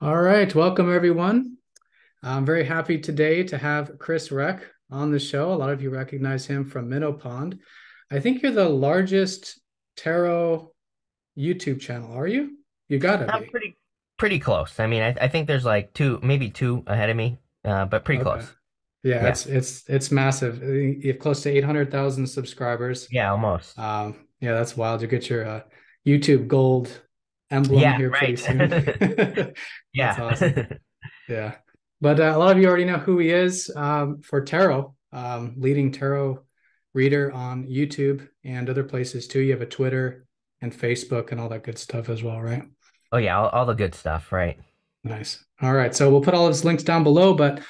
All right, welcome everyone. I'm very happy today to have Chris Reck on the show. A lot of you recognize him from Minnow. I think you're the largest tarot YouTube channel, are you? You gotta I'm be. pretty close. I mean, I think there's like two, maybe two ahead of me, but pretty Okay. close. Yeah, Yeah, it's massive. You have close to 800,000 subscribers. yeah, almost. Yeah, that's wild. You get your YouTube gold emblem Yeah, here pretty soon. right. That's Yeah. awesome. Yeah. But a lot of you already know who he is for tarot, leading tarot reader on YouTube and other places too. You have a Twitter and Facebook and all that good stuff as well, right? Oh yeah, all the good stuff, right? Nice. All right. So we'll put all his links down below. But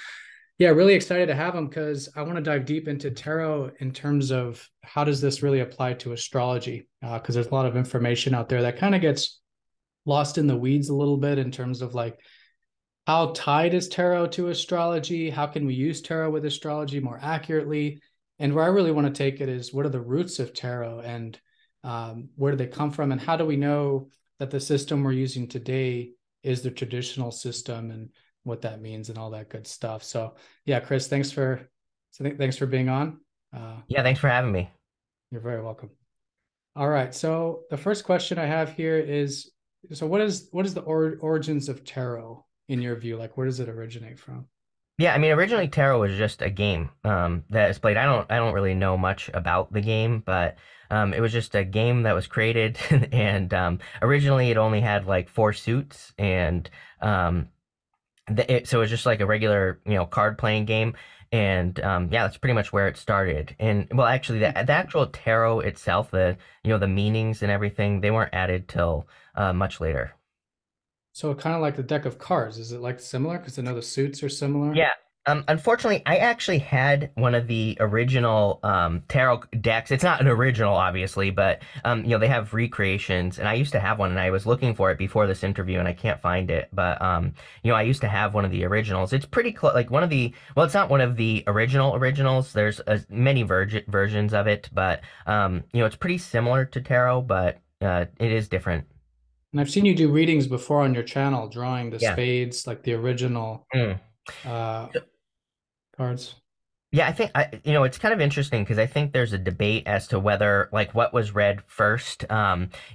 yeah, really excited to have him because I want to dive deep into tarot in terms of how does this really apply to astrology? Because there's a lot of information out there that kind of gets lost in the weeds a little bit in terms of like how tied is tarot to astrology? How can we use tarot with astrology more accurately? And where I really want to take it is what are the roots of tarot and where do they come from? And how do we know that the system we're using today is the traditional system and what that means and all that good stuff. So yeah, Chris, thanks for being on. Uh, Yeah, thanks for having me. you're very welcome. All right. So the first question I have here is, so what is the origins of tarot in your view? Like, where does it originate from? Yeah, I mean, originally tarot was just a game that is played. I don't really know much about the game, but it was just a game that was created, and originally it only had like four suits, and so it was just like a regular, card playing game. And yeah, that's pretty much where it started. And well, actually, the actual tarot itself, the meanings and everything, they weren't added till much later. So kind of like the deck of cards. Is it like similar? Because I know the suits are similar. Yeah. Unfortunately, I actually had one of the original tarot decks. It's not an original, obviously, but they have recreations, and I used to have one, and I was looking for it before this interview, and I can't find it. But I used to have one of the originals. It's pretty close, like one of the. Well, it's not one of the originals. There's many versions of it, but it's pretty similar to tarot, but it is different. And I've seen you do readings before on your channel, drawing the Yeah. spades, like the original Mm. uh, cards. Yeah, I think it's kind of interesting because I think there's a debate as to whether like what was read first.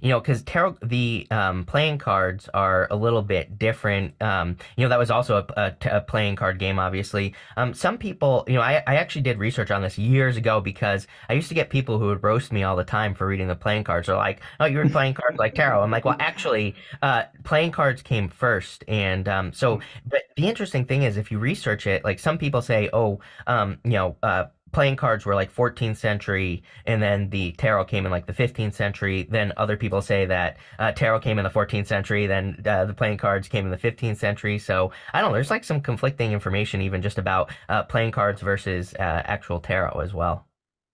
Because tarot, the playing cards are a little bit different. That was also a playing card game, obviously. Some people, I actually did research on this years ago because I used to get people who would roast me all the time for reading the playing cards. They're like, "Oh, you're playing cards like tarot." I'm like, "Well, actually, playing cards came first," and so. But the interesting thing is, if you research it, like some people say, "Oh." Playing cards were like 14th century, and then the tarot came in like the 15th century. Then other people say that tarot came in the 14th century, then the playing cards came in the 15th century. So I don't know. There's like some conflicting information even just about playing cards versus actual tarot as well.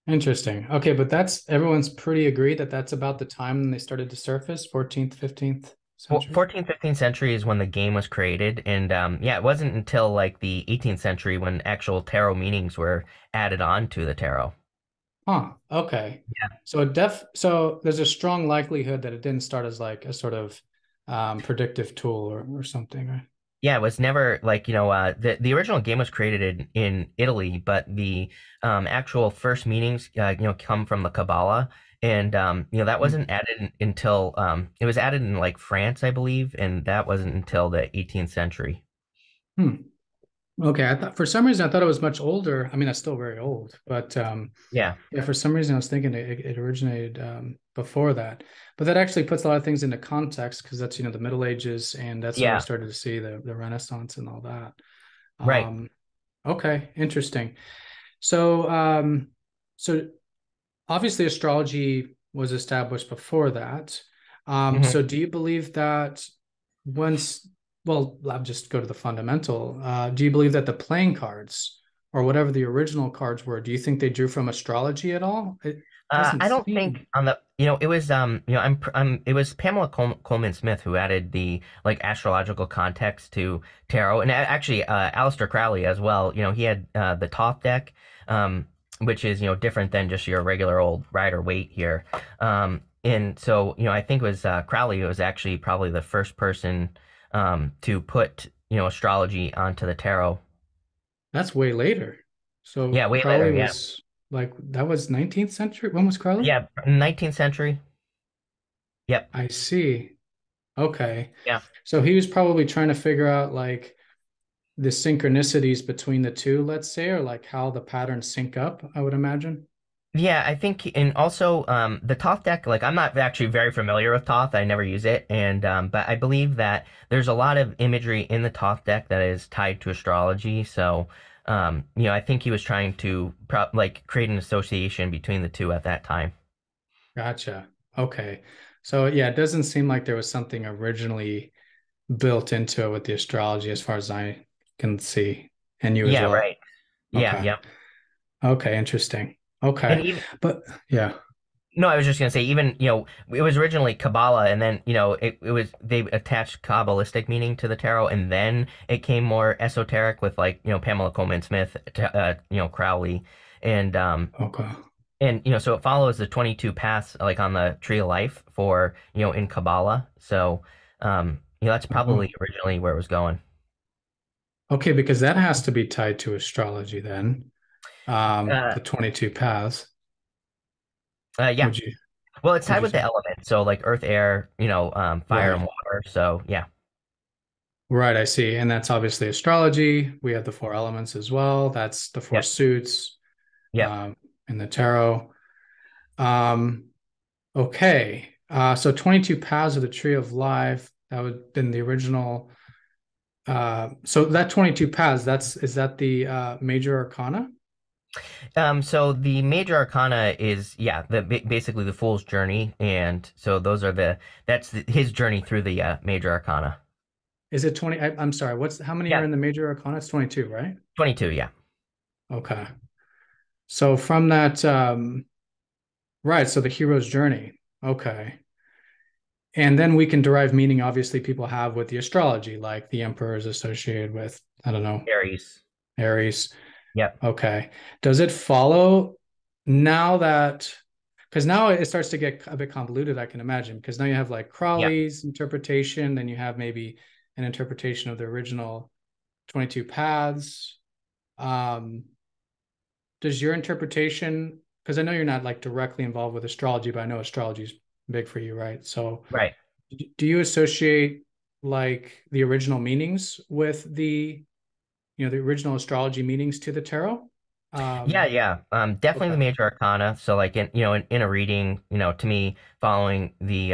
Interesting. Okay, but that's everyone's pretty agreed that that's about the time when they started to surface, 14th, 15th Well, century. 14th, 15th century is when the game was created, and yeah, it wasn't until like the 18th century when actual tarot meanings were added on to the tarot. Huh. Okay. So there's a strong likelihood that it didn't start as like a sort of predictive tool or something, right? Yeah, it was never like, the original game was created in Italy, but the actual first meanings, come from the Kabbalah. And, that Hmm. wasn't added until, it was added in like France, I believe, and that wasn't until the 18th century. Hmm. Okay, I thought for some reason I thought it was much older. I mean, that's still very old, but Yeah. yeah, for some reason I was thinking it originated before that. But that actually puts a lot of things into context because that's the Middle Ages and that's when we Yeah. started to see the Renaissance and all that. Right. Um, okay, interesting. So so obviously astrology was established before that. Hmm. So do you believe that once, well, I'll just go to the fundamental. Do you believe that the playing cards or whatever the original cards were, do you think they drew from astrology at all? It doesn't I don't think seem. on the, it was, it was Pamela Coleman Smith who added the like astrological context to tarot, and actually, Aleister Crowley as well. He had the Thoth deck, which is different than just your regular old Rider Waite here. And so I think it was Crowley who was actually probably the first person to put, astrology onto the tarot. That's way later. So Yeah, way Crowley later. Yeah. was like that was 19th century. When was Crowley? Yeah, 19th century. Yep. I see. Okay. Yeah. So he was probably trying to figure out like the synchronicities between the two, let's say, or like how the patterns sync up, I would imagine. Yeah, I think, and also the Thoth deck, like I'm not actually very familiar with Thoth. I never use it, and but I believe that there's a lot of imagery in the Thoth deck that is tied to astrology. So, I think he was trying to like create an association between the two at that time. Gotcha. Okay. So yeah, it doesn't seem like there was something originally built into it with the astrology as far as I can see, and you as Yeah, well. right. Yeah, Okay. yeah. Okay, interesting. And Okay. even But yeah. no, I was just gonna say, even, it was originally Kabbalah, and then, it was they attached Kabbalistic meaning to the tarot, and then it came more esoteric with like, Pamela Coleman Smith, Crowley, and Okay. so it follows the 22 paths like on the tree of life for, in Kabbalah. So, that's Oh. probably originally where it was going. Okay, because that has to be tied to astrology then. Uh, The 22 paths. yeah. Would you Well, it's would tied you with the say? elements, so like earth, air, fire and Right. water. So yeah, Right, I see. And that's obviously astrology. We have the four elements as well. That's the four yep, suits yep. um, in the tarot. Um, okay. So 22 paths of the tree of life. That would have been the original. So that 22 paths, is that the major arcana? So the major arcana is, yeah, basically the fool's journey, and so those are his journey through the major arcana. Is it 20? I'm sorry. How many are Yeah, in the major arcana? It's 22, right? 22. Yeah, Okay. So from that, right. So the hero's journey. Okay. And then we can derive meaning, obviously, people have with the astrology, like the emperor is associated with, I don't know, Aries. Aries. Yep. Okay. Does it follow now that, because now it starts to get a bit convoluted, I can imagine, because now you have like Yep. Crowley's interpretation, then you have maybe an interpretation of the original 22 paths. Um, does your interpretation, because I know you're not like directly involved with astrology, but I know astrology is big for you, right? So Right. do you associate like the original meanings with the original astrology meanings to the tarot? Yeah, Um, yeah. Definitely the okay. major arcana. So like in a reading, to me, following the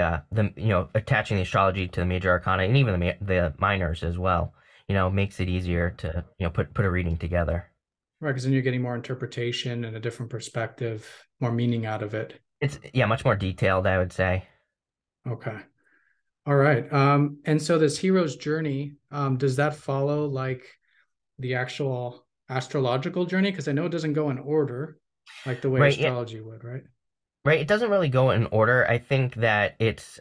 attaching the astrology to the major arcana and even the minors as well, makes it easier to put a reading together. Right, because then you're getting more interpretation and a different perspective, more meaning out of it. It's, yeah, much more detailed, I would say. Okay. All right. And so this hero's journey, does that follow like the actual astrological journey? Because I know it doesn't go in order like the way Right. Yeah. astrology would, right? Right. It doesn't really go in order. I think that it's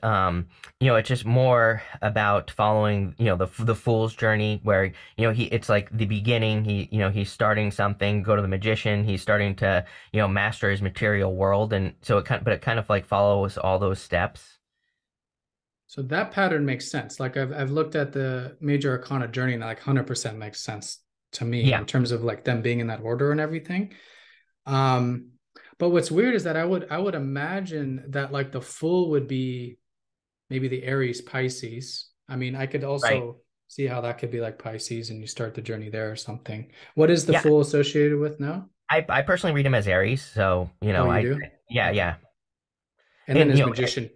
just more about following, the fool's journey where, it's like the beginning, he's starting something, go to the magician, he's starting to, master his material world. And so but it kind of like follows all those steps. So that pattern makes sense. Like I've looked at the major arcana journey and like 100% makes sense to me Yeah. in terms of like them being in that order and everything. Um, but what's weird is that I would imagine that like the full would be maybe the Aries Pisces. I mean, I could Right. also see how that could be like Pisces and you start the journey there or something. What is the Yeah. fool associated with now? I personally read him as Aries. So, Oh, you do? yeah, Okay. yeah. And then And, is magician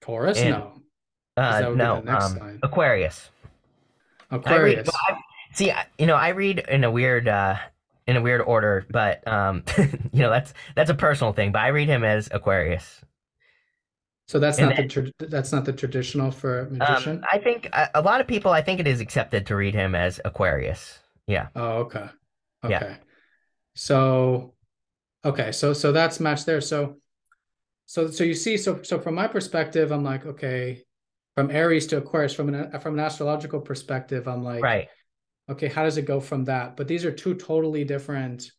Taurus? and, No, because that would be the no, next sign. Aquarius. I read, well, Aquarius. see, I read in a weird order, but that's a personal thing. But I read him as Aquarius, So that's and not then that's not the traditional for magician. I think a lot of people, I think it is accepted to read him as Aquarius. Yeah, Oh, okay. yeah, Okay. So so that's matched there. So you see, so from my perspective, I'm like, okay, from Aries to Aquarius, from an astrological perspective, I'm like, right. okay, how does it go from that? But these are two totally different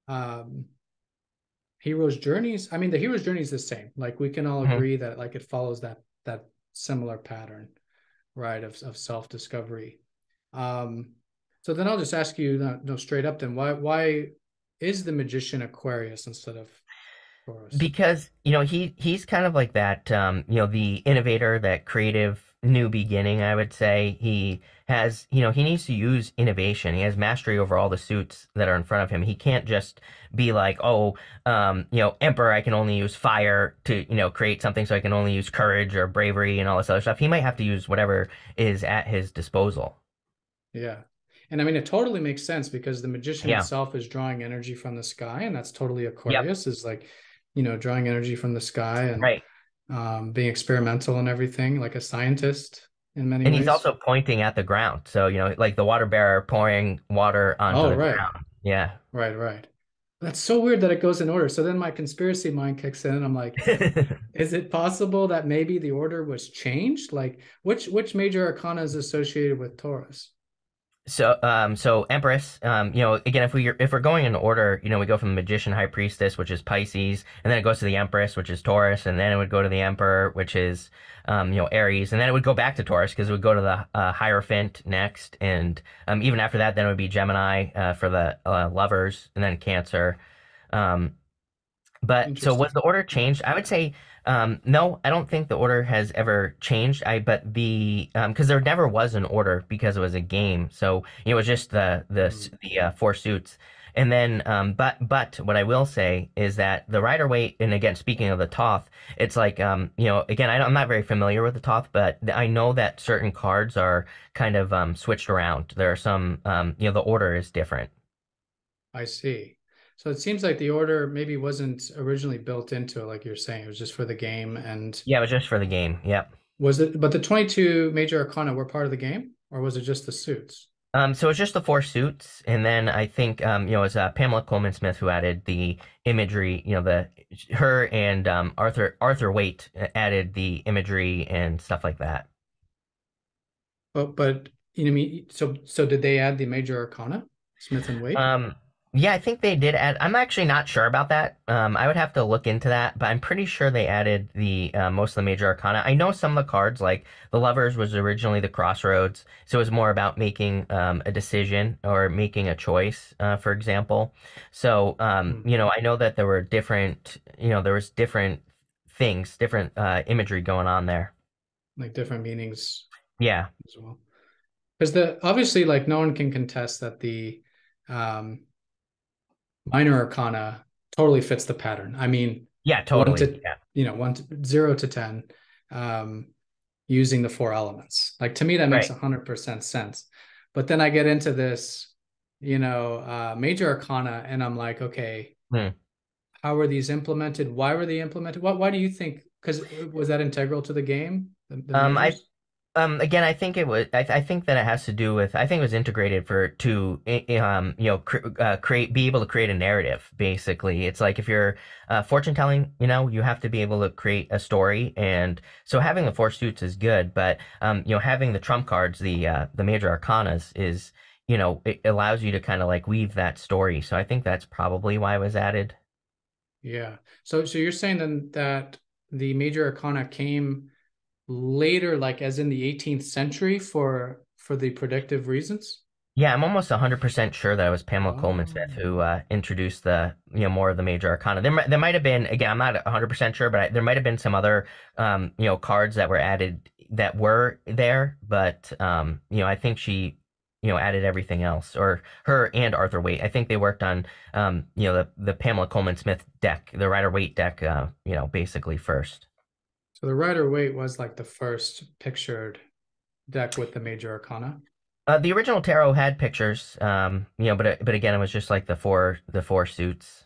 um hero's journeys. I mean, the hero's journey is the same. Like we can all Mhm. agree that like it follows that similar pattern. right, of self-discovery. Um, so then I'll just ask you, no, straight up then, why is the magician Aquarius instead of Taurus? Because he's kind of like that the innovator, that creative new beginning, I would say. He has, he needs to use innovation. He has mastery over all the suits that are in front of him. He can't just be like, oh, emperor, I can only use fire to create something, so I can only use courage or bravery and all this other stuff. He might have to use whatever is at his disposal. Yeah. And I mean, it totally makes sense because the magician Yeah. itself is drawing energy from the sky, and that's totally Yep. Aquarius, is like, drawing energy from the sky and Right. being experimental and everything, like a scientist in many And he's ways. also pointing at the ground, so like the water bearer pouring water onto Oh, the right. ground. Yeah. Right. That's so weird that it goes in order. So then my conspiracy mind kicks in. And I'm like, is it possible that maybe the order was changed? Like, which major arcana is associated with Taurus? So Empress, again, if we're going in order, we go from the Magician, High Priestess, which is Pisces, and then it goes to the Empress, which is Taurus, and then it would go to the Emperor, which is, Aries, and then it would go back to Taurus because it would go to the Hierophant next, and even after that, then it would be Gemini for the lovers, and then Cancer. Um, but so was Interesting. the order changed? I would say no, I don't think the order has ever changed. But the because there never was an order because it was a game. So it was just Hmm. the four suits. And then but what I will say is that the Rider Waite, and again speaking of the Thoth, it's like again I'm not very familiar with the Thoth, but I know that certain cards are kind of switched around. There are some the order is different. I see. So it seems like the order maybe wasn't originally built into it, like you're saying. It was just for the game. And Yeah, it was just for the game. Yep. was it, but the 22 major arcana were part of the game, or was it just the suits? So it's just the four suits, and then I think it was Pamela Coleman Smith who added the imagery. The her and Arthur Waite added the imagery and stuff like that. But I mean, so did they add the major arcana, Smith and Wade? Um, yeah, I think they did add. I'm actually not sure about that. I would have to look into that, but I'm pretty sure they added the most of the major arcana. I know some of the cards, like the Lovers, was originally the Crossroads, so it was more about making a decision or making a choice, for example. So, Hmm. I know that there were different, there was different things, different imagery going on there. Like different meanings Yeah, as well. Because the obviously, like, no one can contest that the um, minor arcana totally fits the pattern. I mean, yeah, one totally. to Yeah, one to, 0 to 10, um, using the four elements. Like, to me, that makes right. 100% sense. But then I get into this, major arcana, and I'm like, okay, Hmm. how were these implemented? Why were they implemented? Why do you think? Because was that integral to the game, the I majors? again, I think it was. I think that it has to do with. I think it was integrated for to create, be able to create a narrative. Basically, it's like if you're fortune telling, you have to be able to create a story, and so having the four suits is good. But having the trump cards, the major arcanas, is it allows you to kind of like weave that story. So I think that's probably why it was added. Yeah. So you're saying then that the major arcana came later, like as in the 18th century, for the predictive reasons? Yeah, I'm almost 100% sure that it was Pamela Coleman Oh. Smith who introduced the more of the major arcana. There might have been, again, I'm not 100% sure, but there might have been some other cards that were added that were there, but I think she added everything else, or her and Arthur Waite. I think they worked on the Pamela Coleman Smith deck, the Rider Waite deck, basically first. So the Rider Waite was like the first pictured deck with the major arcana. The original tarot had pictures, but again, it was just like the four suits.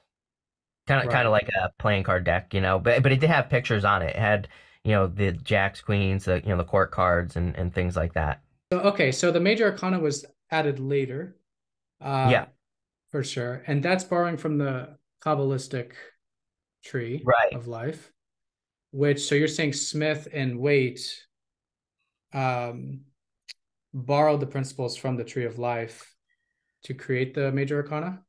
Kind of Right. like a playing card deck, but it did have pictures on it. It had, the jacks, queens, the court cards and things like that. So okay, so the major arcana was added later, uh, Yeah, for sure. And that's borrowing from the Kabbalistic tree right. of life, which, so you're saying Smith and Waite um borrowed the principles from the tree of life to create the major arcana?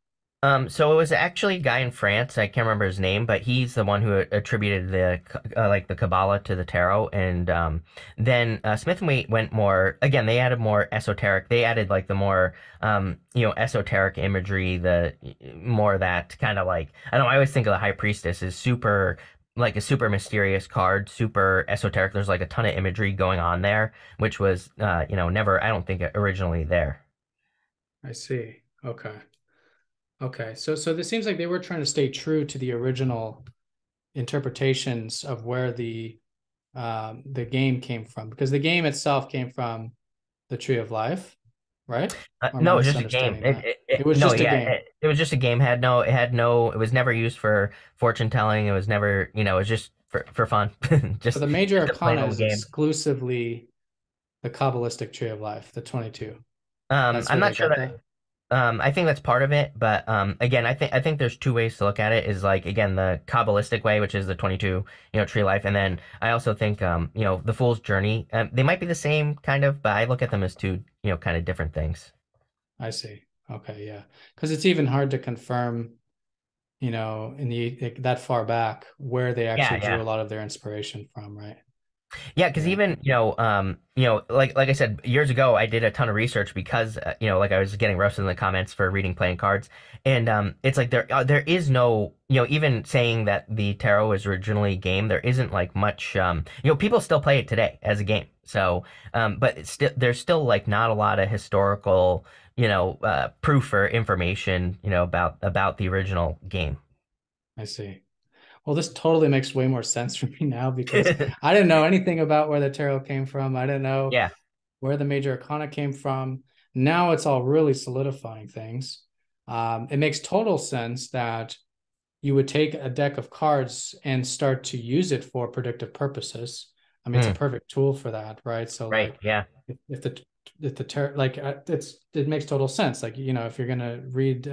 So it was actually a guy in France. I can't remember his name, but he's the one who attributed the like the Kabbalah to the tarot. And then Smith and Waite went more. Again, they added more esoteric. They added like the more esoteric imagery. The more that kind of like I don't know. I always think of the High Priestess as super like a super mysterious card, super esoteric. There's like a ton of imagery going on there, which was never I don't think originally there. I see. Okay. Okay. So this seems like they were trying to stay true to the original interpretations of where the game came from, because the game itself came from the Tree of Life, right? Or am I No, it was just a game. misunderstanding that? It was No, just a yeah, game. it was just a game. It was never used for fortune telling. It was never, it was just for fun, So the major just a plain arcana old is game. exclusively the Kabbalistic Tree of Life, the 22. That's I'm where they not sure got that. that. I think that's part of it, but again, I think there's two ways to look at it. Is like again the Kabbalistic way, which is the 22, tree life, and then I also think the Fool's Journey. They might be the same kind of, but I look at them as two, kind of different things. I see. Okay, yeah. Because it's even hard to confirm, in the like, that far back where they Yeah, actually drew yeah. a lot of their inspiration from, right? Yeah, because Yeah. even like I said years ago, I did a ton of research because like I was getting roasted in the comments for reading playing cards, and it's like there is no even saying that the tarot was originally a game, there isn't like much people still play it today as a game. So but it's still there's still like not a lot of historical proof or information about the original game. I see. Well, this totally makes way more sense for me now, because I didn't know anything about where the tarot came from. I didn't know Yeah. where the major arcana came from. Now it's all really solidifying things. It makes total sense that you would take a deck of cards and start to use it for predictive purposes. I mean, it's a Mm, perfect tool for that, right? So right. like Yeah. if the like it makes total sense. Like, if you're gonna read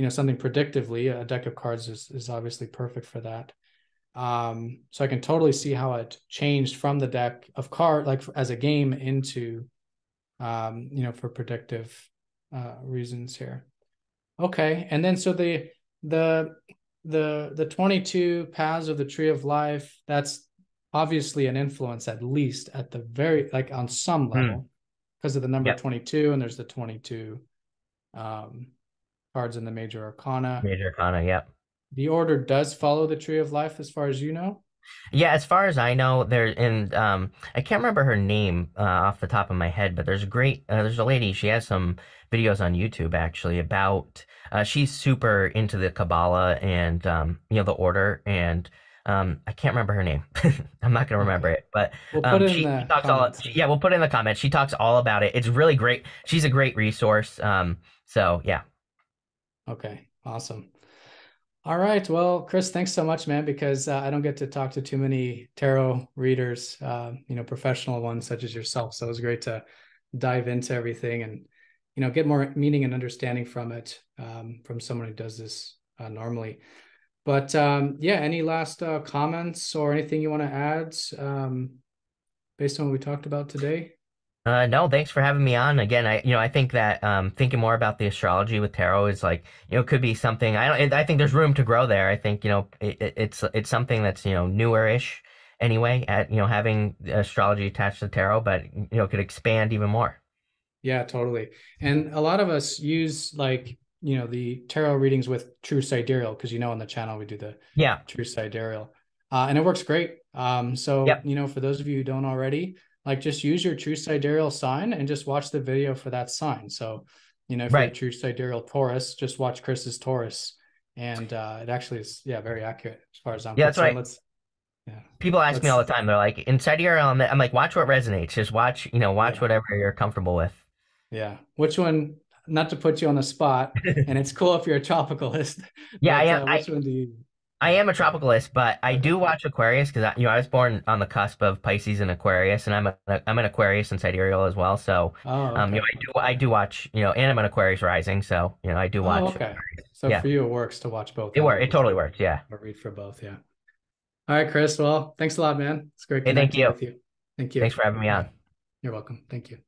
something predictively, a deck of cards is obviously perfect for that. So I can totally see how it changed from the deck of card, like as a game, into for predictive reasons here. Okay, and then so the the 22 paths of the Tree of Life, that's obviously an influence, at least at the very, like, on some Mm, level, because of the number yep. 22, and there's the 22 um, cards in the major arcana. Major Arcana. Yep. The order does follow the Tree of Life, as far as you know. Yeah, as far as I know, I can't remember her name off the top of my head, but there's a lady. She has some videos on YouTube actually about. She's super into the Kabbalah and the order, and I can't remember her name. I'm not gonna remember Okay, it, but we'll put it in she the talks comments then. yeah, we'll put it in the comments. She talks all about it. It's really great. She's a great resource. So yeah. Okay, awesome. All right. Well, Chris, thanks so much, man, because I don't get to talk to too many tarot readers, professional ones such as yourself. So it was great to dive into everything and, get more meaning and understanding from it, from someone who does this normally. But yeah, any last comments or anything you want to add, based on what we talked about today? No, thanks for having me on again. I think that thinking more about the astrology with tarot is like, could be something. I think there's room to grow there. I think, it's something that's, newer-ish anyway at, having astrology attached to tarot, but, could expand even more. Yeah, totally. And a lot of us use, like, the tarot readings with True Sidereal, because, on the channel we do the Yeah. True Sidereal. And it works great. So, Yep. for those of you who don't already, like, just use your True Sidereal sign and just watch the video for that sign. So, if you're a Right. True Sidereal Taurus, just watch Chris's Taurus. And it actually is, yeah, very accurate as far as I'm Yeah, that's concerned. right. Yeah, People ask me all let's, the time. They're like, inside your I'm like, watch what resonates. Just watch yeah. whatever you're comfortable with. Yeah. Which one, not to put you on the spot, and it's cool if you're a tropicalist, Yeah, I but am. which one do you? I Yeah. am a tropicalist, but I Okay. do watch Aquarius because I was born on the cusp of Pisces and Aquarius, and I'm an Aquarius and Sidereal as well. So, Oh, okay. I do watch and I'm an Aquarius rising, so I do Oh, watch. okay. So Yeah, for you, it works to watch both angles it and totally works. Yeah. read for both. Yeah. All right, Chris. Well, thanks a lot, man. It's great Hey, thank connecting you. with you. Thank you. Thanks for having me All on. right. You're welcome. Thank you.